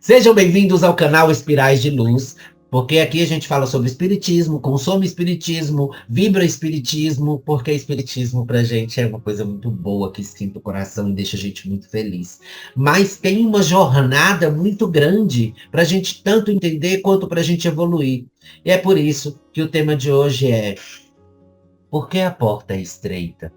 Sejam bem-vindos ao canal Espirais de Luz, porque aqui a gente fala sobre espiritismo, consome espiritismo, vibra espiritismo, porque espiritismo pra gente é uma coisa muito boa, que esquenta o coração e deixa a gente muito feliz. Mas tem uma jornada muito grande pra gente tanto entender quanto pra gente evoluir. E é por isso que o tema de hoje é: por que a porta é estreita?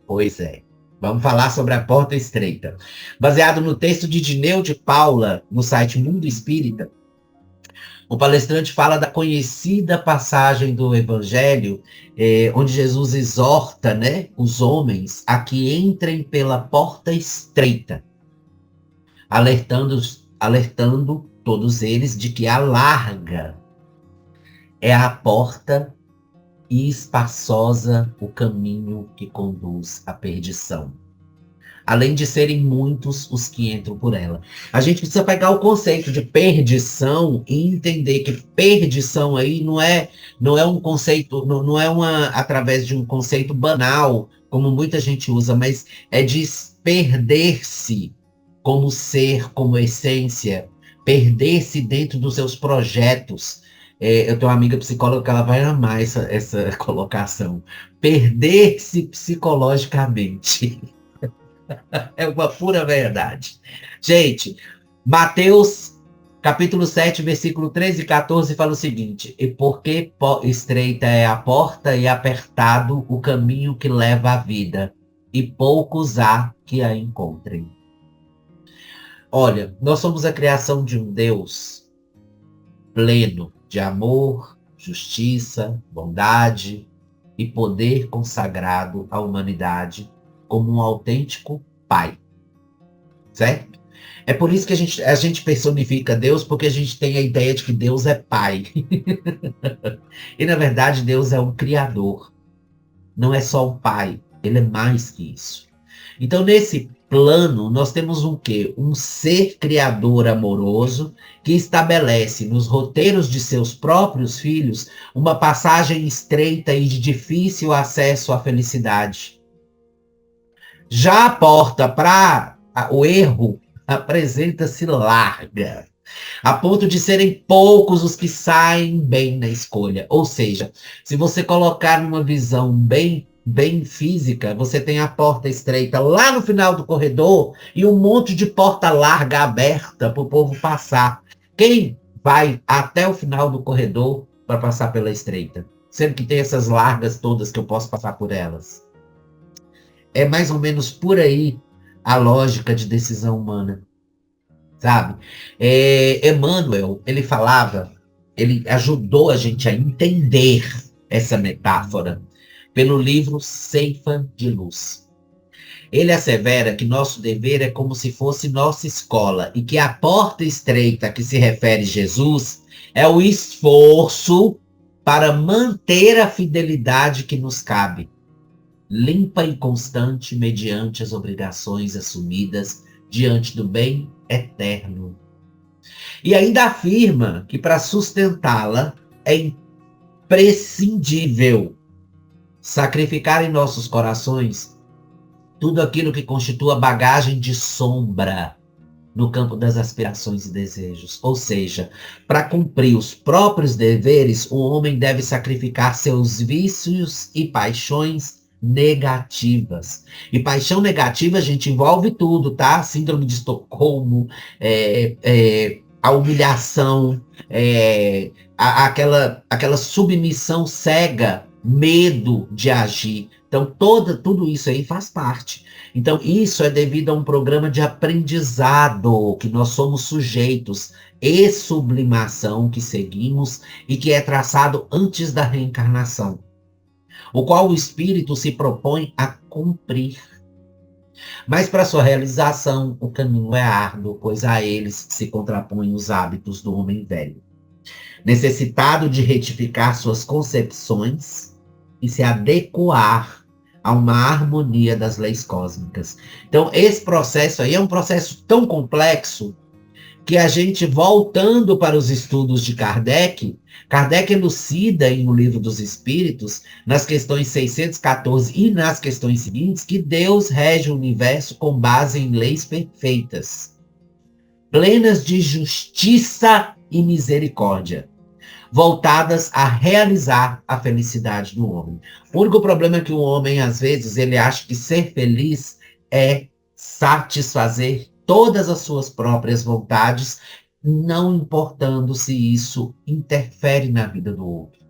Pois é. Vamos falar sobre a porta estreita. Baseado no texto de Dineu de Paula, no site Mundo Espírita, o palestrante fala da conhecida passagem do Evangelho, onde Jesus exorta, né, os homens a que entrem pela porta estreita, alertando todos eles de que a larga é a porta e espaçosa o caminho que conduz à perdição. Além de serem muitos os que entram por ela. A gente precisa pegar o conceito de perdição e entender que perdição aí não é um conceito, não é através de um conceito banal, como muita gente usa, mas é de perder-se como ser, como essência, perder-se dentro dos seus projetos. Eu tenho uma amiga psicóloga que ela vai amar essa colocação. Perder-se psicologicamente. É uma pura verdade. Gente, Mateus capítulo 7, versículo 13 e 14 fala o seguinte: e porque estreita é a porta e apertado o caminho que leva à vida, e poucos há que a encontrem. Olha, nós somos a criação de um Deus pleno de amor, justiça, bondade e poder consagrado à humanidade como um autêntico Pai, certo? É por isso que a gente personifica Deus, porque a gente tem a ideia de que Deus é Pai. E na verdade Deus é um Criador. Não é só um Pai, Ele é mais que isso. Então nesse plano nós temos um quê? Um ser criador amoroso que estabelece nos roteiros de seus próprios filhos uma passagem estreita e de difícil acesso à felicidade. Já a porta para o erro apresenta-se larga, a ponto de serem poucos os que saem bem na escolha. Ou seja, se você colocar numa visão bem física, você tem a porta estreita lá no final do corredor e um monte de porta larga aberta para o povo passar. Quem vai até o final do corredor para passar pela estreita? Sendo que tem essas largas todas que eu posso passar por elas. É mais ou menos por aí a lógica de decisão humana, sabe? Emmanuel, ele ajudou a gente a entender essa metáfora pelo livro Ceifa de Luz. Ele assevera que nosso dever é como se fosse nossa escola e que a porta estreita a que se refere Jesus é o esforço para manter a fidelidade que nos cabe, limpa e constante mediante as obrigações assumidas diante do bem eterno. E ainda afirma que para sustentá-la é imprescindível sacrificar em nossos corações tudo aquilo que constitua bagagem de sombra no campo das aspirações e desejos. Ou seja, para cumprir os próprios deveres, o homem deve sacrificar seus vícios e paixões negativas. E paixão negativa, a gente, envolve tudo, tá? Síndrome de Estocolmo, a humilhação, aquela submissão cega, medo de agir. Então, tudo isso aí faz parte. Então, isso é devido a um programa de aprendizado que nós somos sujeitos e sublimação que seguimos e que é traçado antes da reencarnação, o qual o espírito se propõe a cumprir. Mas para sua realização, o caminho é árduo, pois a eles se contrapõem os hábitos do homem velho, necessitado de retificar suas concepções e se adequar a uma harmonia das leis cósmicas. Então, esse processo aí é um processo tão complexo que a gente, voltando para os estudos de Kardec elucida em O Livro dos Espíritos, nas questões 614 e nas questões seguintes, que Deus rege o universo com base em leis perfeitas. plenas de justiça e misericórdia, voltadas a realizar a felicidade do homem. O único problema é que o homem, às vezes, ele acha que ser feliz é satisfazer todas as suas próprias vontades, não importando se isso interfere na vida do outro.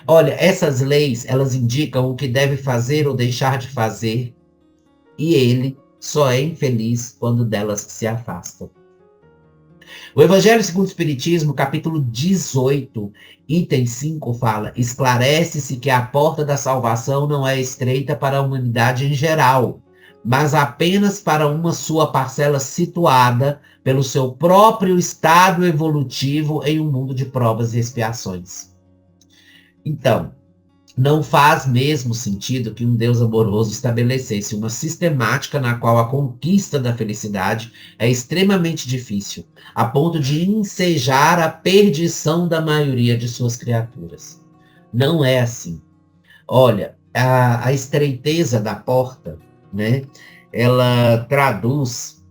Olha, essas leis, elas indicam o que deve fazer ou deixar de fazer, e ele só é infeliz quando delas se afasta. O Evangelho segundo o Espiritismo, capítulo 18, item 5, fala: esclarece-se que a porta da salvação não é estreita para a humanidade em geral, mas apenas para uma sua parcela situada pelo seu próprio estado evolutivo em um mundo de provas e expiações. Então, não faz mesmo sentido que um Deus amoroso estabelecesse uma sistemática na qual a conquista da felicidade é extremamente difícil, a ponto de ensejar a perdição da maioria de suas criaturas. Não é assim. Olha, a estreiteza da porta, né, ela traduz,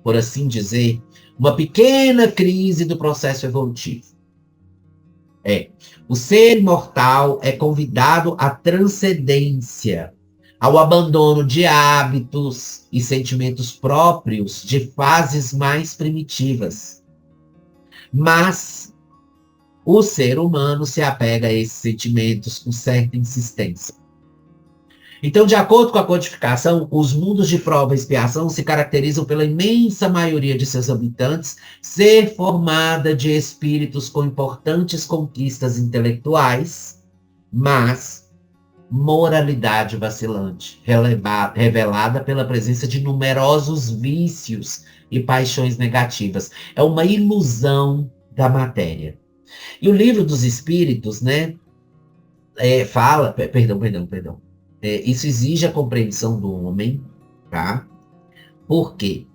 por assim dizer, uma pequena crise do processo evolutivo. O ser imortal é convidado à transcendência, ao abandono de hábitos e sentimentos próprios de fases mais primitivas. Mas o ser humano se apega a esses sentimentos com certa insistência. Então, de acordo com a codificação, os mundos de prova e expiação se caracterizam pela imensa maioria de seus habitantes ser formada de espíritos com importantes conquistas intelectuais, mas moralidade vacilante, revelada pela presença de numerosos vícios e paixões negativas. É uma ilusão da matéria. E o livro dos Espíritos, né, fala, perdão. Isso exige a compreensão do homem, tá? Porque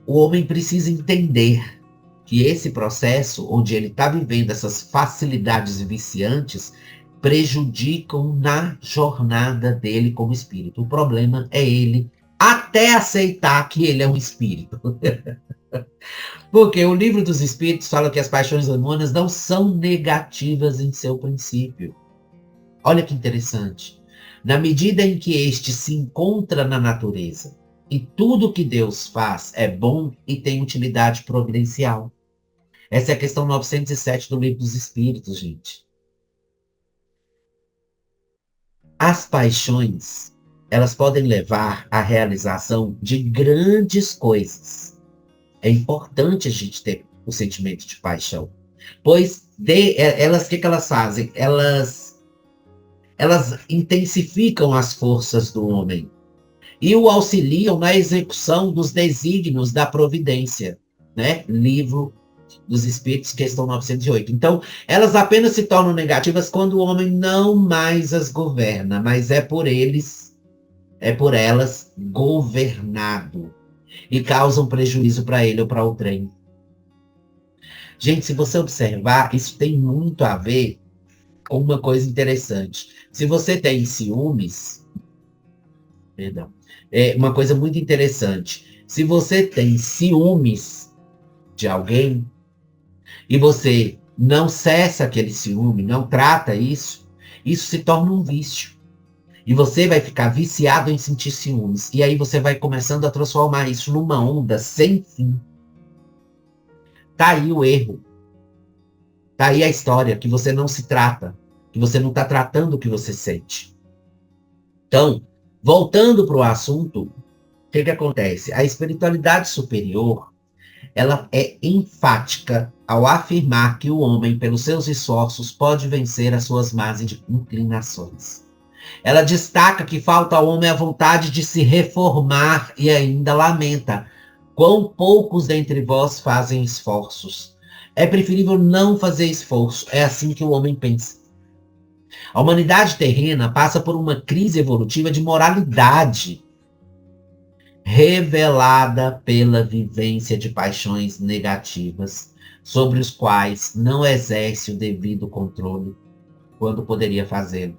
o homem precisa entender que esse processo, onde ele está vivendo essas facilidades viciantes, prejudicam na jornada dele como espírito. O problema é ele até aceitar que ele é um espírito. Porque o livro dos Espíritos fala que as paixões humanas não são negativas em seu princípio. Olha que interessante. Na medida em que este se encontra na natureza e tudo que Deus faz é bom e tem utilidade providencial. Essa é a questão 907 do Livro dos Espíritos, gente. As paixões, elas podem levar à realização de grandes coisas. É importante a gente ter o sentimento de paixão. Pois o que elas fazem? Elas intensificam as forças do homem e o auxiliam na execução dos desígnios da providência, né? Livro dos Espíritos, questão 908. Então, elas apenas se tornam negativas quando o homem não mais as governa, mas é por elas governado e causam prejuízo para ele ou para o trem. Gente, se você observar, isso tem muito a ver com uma coisa interessante. Se você tem ciúmes, uma coisa muito interessante. Se você tem ciúmes de alguém e você não cessa aquele ciúme, não trata isso, isso se torna um vício. E você vai ficar viciado em sentir ciúmes. E aí você vai começando a transformar isso numa onda sem fim. Tá aí o erro. Tá aí a história, que você não se trata, que você não está tratando o que você sente. Então, voltando para o assunto, o que acontece? A espiritualidade superior, ela é enfática ao afirmar que o homem, pelos seus esforços, pode vencer as suas más inclinações. Ela destaca que falta ao homem a vontade de se reformar e ainda lamenta: quão poucos dentre vós fazem esforços. É preferível não fazer esforço. É assim que o homem pensa. A humanidade terrena passa por uma crise evolutiva de moralidade, revelada pela vivência de paixões negativas, sobre os quais não exerce o devido controle quando poderia fazê-lo.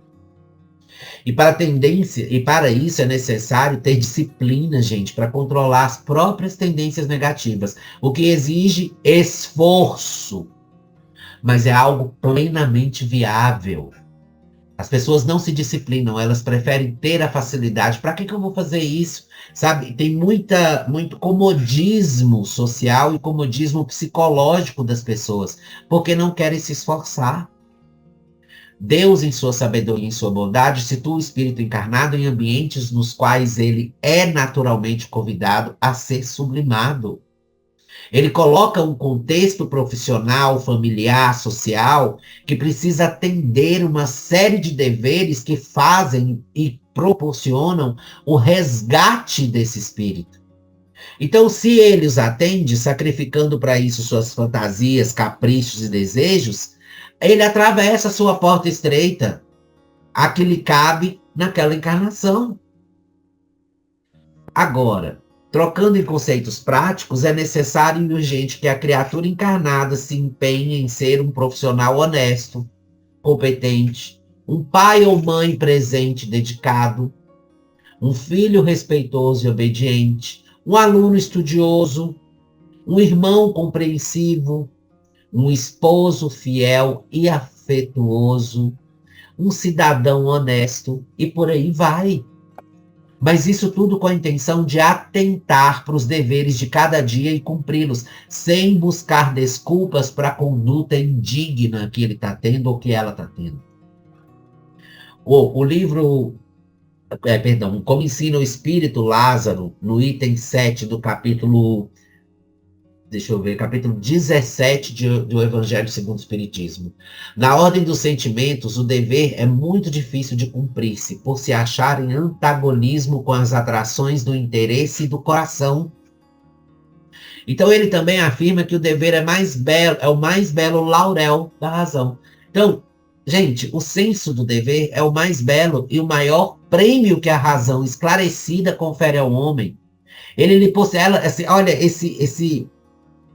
E para isso é necessário ter disciplina, gente, para controlar as próprias tendências negativas, o que exige esforço, mas é algo plenamente viável. As pessoas não se disciplinam, elas preferem ter a facilidade. Para que eu vou fazer isso? Sabe? Tem muito comodismo social e comodismo psicológico das pessoas, porque não querem se esforçar. Deus, em sua sabedoria e em sua bondade, situa o espírito encarnado em ambientes nos quais ele é naturalmente convidado a ser sublimado. Ele coloca um contexto profissional, familiar, social, que precisa atender uma série de deveres que fazem e proporcionam o resgate desse espírito. Então, se ele os atende, sacrificando para isso suas fantasias, caprichos e desejos, ele atravessa a sua porta estreita, a que lhe cabe naquela encarnação. Agora, trocando em conceitos práticos, é necessário e urgente que a criatura encarnada se empenhe em ser um profissional honesto, competente, um pai ou mãe presente, dedicado, um filho respeitoso e obediente, um aluno estudioso, um irmão compreensivo, um esposo fiel e afetuoso, um cidadão honesto e por aí vai. Mas isso tudo com a intenção de atentar para os deveres de cada dia e cumpri-los, sem buscar desculpas para a conduta indigna que ele está tendo ou que ela está tendo. O livro, Como Ensina o Espírito Lázaro, no item 7 do capítulo, deixa eu ver, capítulo 17 do Evangelho segundo o Espiritismo. Na ordem dos sentimentos, o dever é muito difícil de cumprir-se, por se achar em antagonismo com as atrações do interesse e do coração. Então ele também afirma que o dever é o mais belo laurel da razão. Então, gente, o senso do dever é o mais belo e o maior prêmio que a razão esclarecida confere ao homem. Ele lhe ela, assim, olha,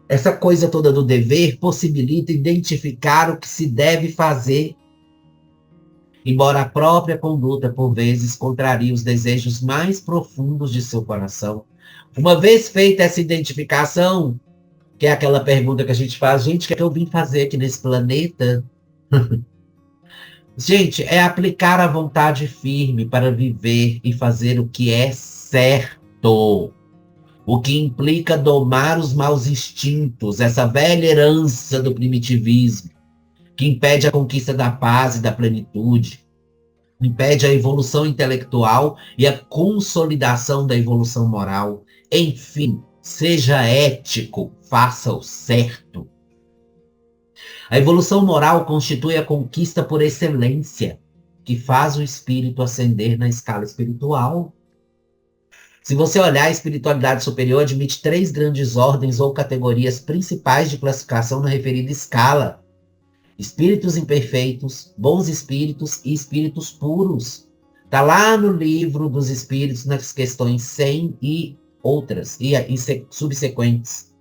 essa coisa toda do dever possibilita identificar o que se deve fazer, embora a própria conduta, por vezes, contrarie os desejos mais profundos de seu coração. Uma vez feita essa identificação, que é aquela pergunta que a gente faz, gente, o que é que eu vim fazer aqui nesse planeta? Gente, é aplicar a vontade firme para viver e fazer o que é certo. O que implica domar os maus instintos, essa velha herança do primitivismo, que impede a conquista da paz e da plenitude, impede a evolução intelectual e a consolidação da evolução moral. Enfim, seja ético, faça o certo. A evolução moral constitui a conquista por excelência, que faz o espírito ascender na escala espiritual. Se você olhar, a espiritualidade superior admite 3 grandes ordens ou categorias principais de classificação na referida escala: espíritos imperfeitos, bons espíritos e espíritos puros. Está lá no livro dos espíritos, nas questões 100 e outras, e subsequentes.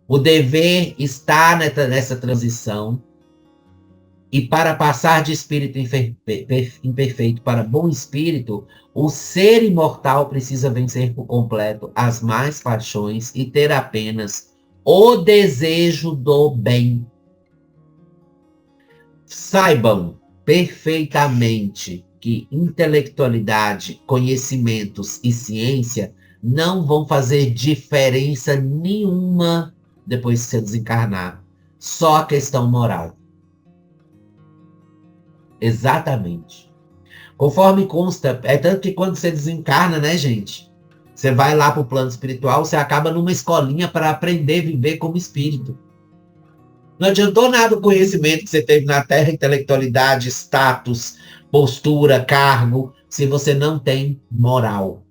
O dever está nessa transição. E para passar de espírito imperfeito para bom espírito, o ser imortal precisa vencer por completo as más paixões e ter apenas o desejo do bem. Saibam perfeitamente que intelectualidade, conhecimentos e ciência não vão fazer diferença nenhuma depois de você desencarnar. Só a questão moral. Exatamente. Conforme consta, é tanto que quando você desencarna, né, gente? Você vai lá para o plano espiritual, você acaba numa escolinha para aprender a viver como espírito. Não adiantou nada o conhecimento que você teve na Terra, intelectualidade, status, postura, cargo, se você não tem moral.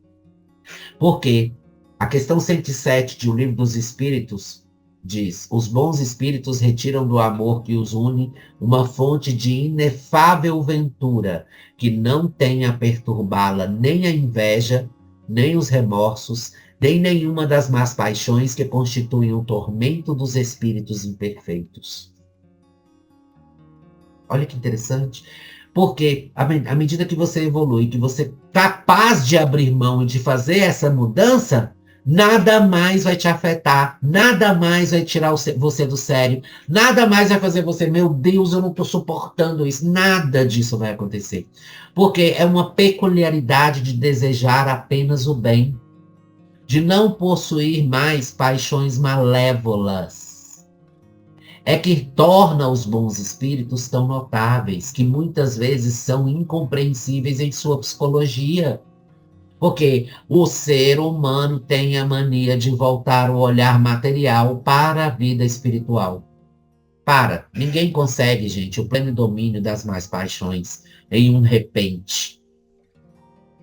Por quê? A questão 107 de O Livro dos Espíritos diz: os bons espíritos retiram do amor que os une uma fonte de inefável ventura, que não tem a perturbá-la nem a inveja, nem os remorsos, nem nenhuma das más paixões que constituem o tormento dos espíritos imperfeitos. Olha que interessante. Porque à medida que você evolui, que você é capaz de abrir mão e de fazer essa mudança, nada mais vai te afetar, nada mais vai tirar você do sério, nada mais vai fazer você, meu Deus, eu não estou suportando isso. Nada disso vai acontecer. Porque é uma peculiaridade de desejar apenas o bem, de não possuir mais paixões malévolas. É que torna os bons espíritos tão notáveis, que muitas vezes são incompreensíveis em sua psicologia. Porque o ser humano tem a mania de voltar o olhar material para a vida espiritual. Ninguém consegue, gente, o pleno domínio das mais paixões em um repente.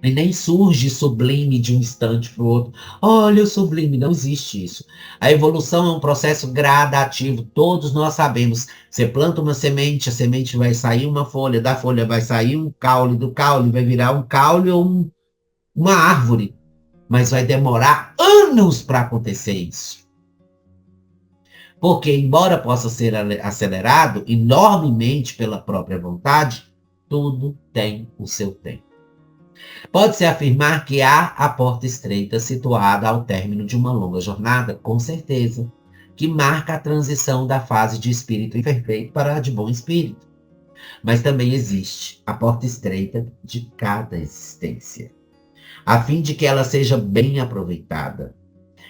E nem surge sublime de um instante para o outro. Olha o sublime, não existe isso. A evolução é um processo gradativo, todos nós sabemos. Você planta uma semente, a semente vai sair uma folha, da folha vai sair um caule, do caule vai virar um caule ou uma árvore. Mas vai demorar anos para acontecer isso. Porque, embora possa ser acelerado enormemente pela própria vontade, tudo tem o seu tempo. Pode-se afirmar que há a porta estreita situada ao término de uma longa jornada, com certeza, que marca a transição da fase de espírito imperfeito para a de bom espírito. Mas também existe a porta estreita de cada existência, a fim de que ela seja bem aproveitada.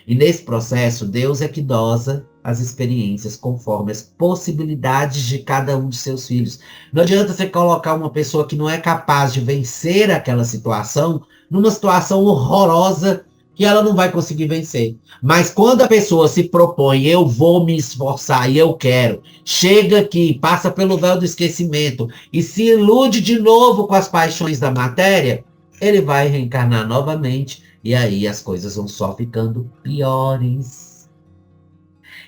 E nesse processo, Deus é que dosa as experiências conforme as possibilidades de cada um de seus filhos. Não adianta você colocar uma pessoa que não é capaz de vencer aquela situação numa situação horrorosa que ela não vai conseguir vencer. Mas quando a pessoa se propõe, eu vou me esforçar e eu quero, chega aqui, passa pelo véu do esquecimento e se ilude de novo com as paixões da matéria, ele vai reencarnar novamente e aí as coisas vão só ficando piores.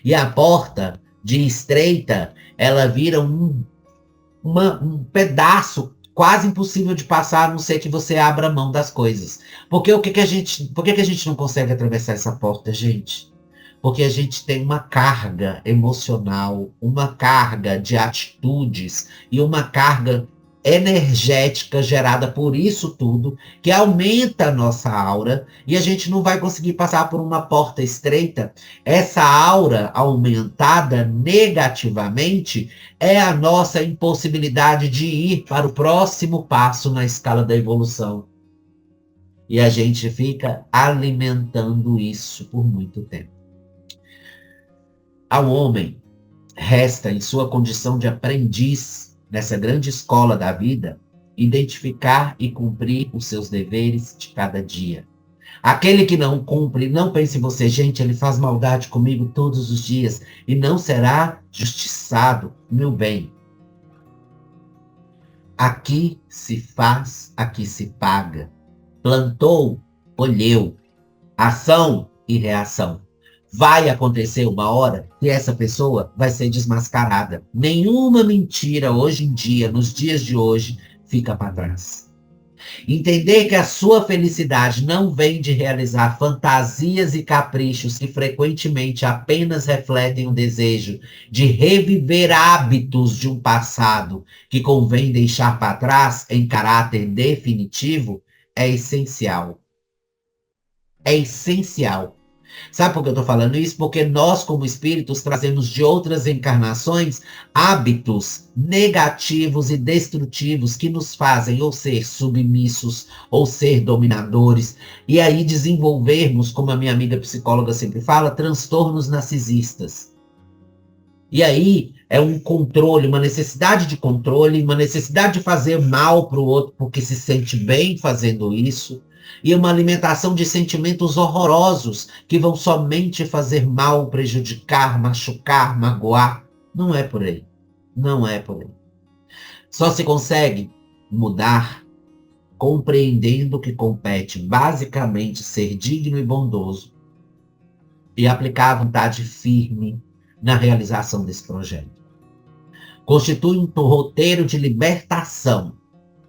E a porta de estreita, ela vira um pedaço quase impossível de passar, a não ser que você abra mão das coisas. Porque por que a gente não consegue atravessar essa porta, gente? Porque a gente tem uma carga emocional, uma carga de atitudes e uma carga energética gerada por isso tudo, que aumenta a nossa aura e a gente não vai conseguir passar por uma porta estreita. Essa aura aumentada negativamente é a nossa impossibilidade de ir para o próximo passo na escala da evolução. E a gente fica alimentando isso por muito tempo. Ao homem resta, em sua condição de aprendiz, nessa grande escola da vida, identificar e cumprir os seus deveres de cada dia. Aquele que não cumpre, não pense em você, gente, ele faz maldade comigo todos os dias e não será justiçado, meu bem. Aqui se faz, aqui se paga. Plantou, colheu. Ação e reação. Vai acontecer uma hora que essa pessoa vai ser desmascarada. Nenhuma mentira hoje em dia, nos dias de hoje, fica para trás. Entender que a sua felicidade não vem de realizar fantasias e caprichos que frequentemente apenas refletem o desejo de reviver hábitos de um passado que convém deixar para trás em caráter definitivo é essencial. É essencial. Sabe por que eu estou falando isso? Porque nós, como espíritos, trazemos de outras encarnações hábitos negativos e destrutivos que nos fazem ou ser submissos ou ser dominadores. E aí desenvolvermos, como a minha amiga psicóloga sempre fala, transtornos narcisistas. E aí é um controle, uma necessidade de controle, uma necessidade de fazer mal para o outro porque se sente bem fazendo isso. E uma alimentação de sentimentos horrorosos que vão somente fazer mal, prejudicar, machucar, magoar. Não é por aí. Não é por aí. Só se consegue mudar compreendendo que compete basicamente ser digno e bondoso e aplicar a vontade firme na realização desse projeto. Constitui um roteiro de libertação,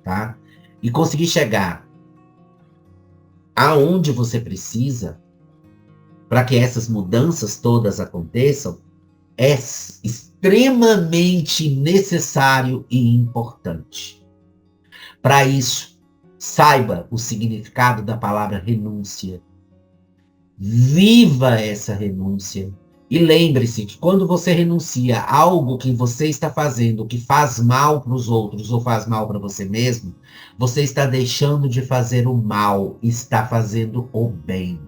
tá? E conseguir chegar aonde você precisa para que essas mudanças todas aconteçam é extremamente necessário e importante. Para isso, saiba o significado da palavra renúncia. Viva essa renúncia. E lembre-se que quando você renuncia a algo que você está fazendo, que faz mal para os outros ou faz mal para você mesmo, você está deixando de fazer o mal, está fazendo o bem.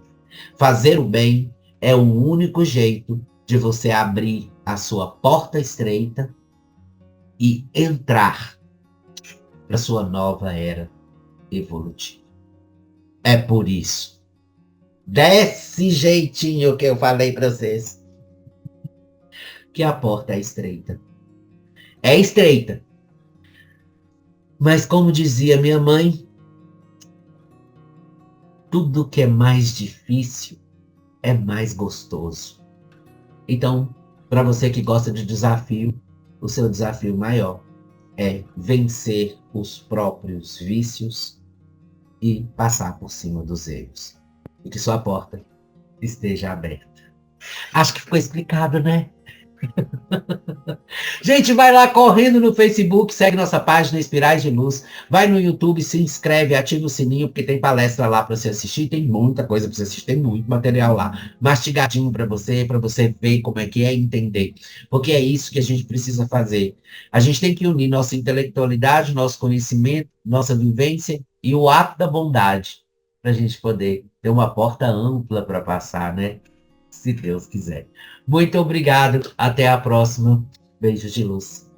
Fazer o bem é o único jeito de você abrir a sua porta estreita e entrar para sua nova era evolutiva. É por isso, desse jeitinho que eu falei para vocês, que a porta é estreita. É estreita. Mas como dizia minha mãe, tudo que é mais difícil é mais gostoso. Então, para você que gosta de desafio, o seu desafio maior é vencer os próprios vícios e passar por cima dos erros. E que sua porta esteja aberta. Acho que ficou explicado, né? Gente, vai lá correndo no Facebook, segue nossa página Espirais de Luz, vai no YouTube, se inscreve, ativa o sininho, porque tem palestra lá para você assistir, tem muita coisa para você assistir, tem muito material lá, mastigadinho para você ver como é que é entender, porque é isso que a gente precisa fazer. A gente tem que unir nossa intelectualidade, nosso conhecimento, nossa vivência e o ato da bondade, para a gente poder ter uma porta ampla para passar, né? Se Deus quiser. Muito obrigado, até a próxima. Beijos de luz.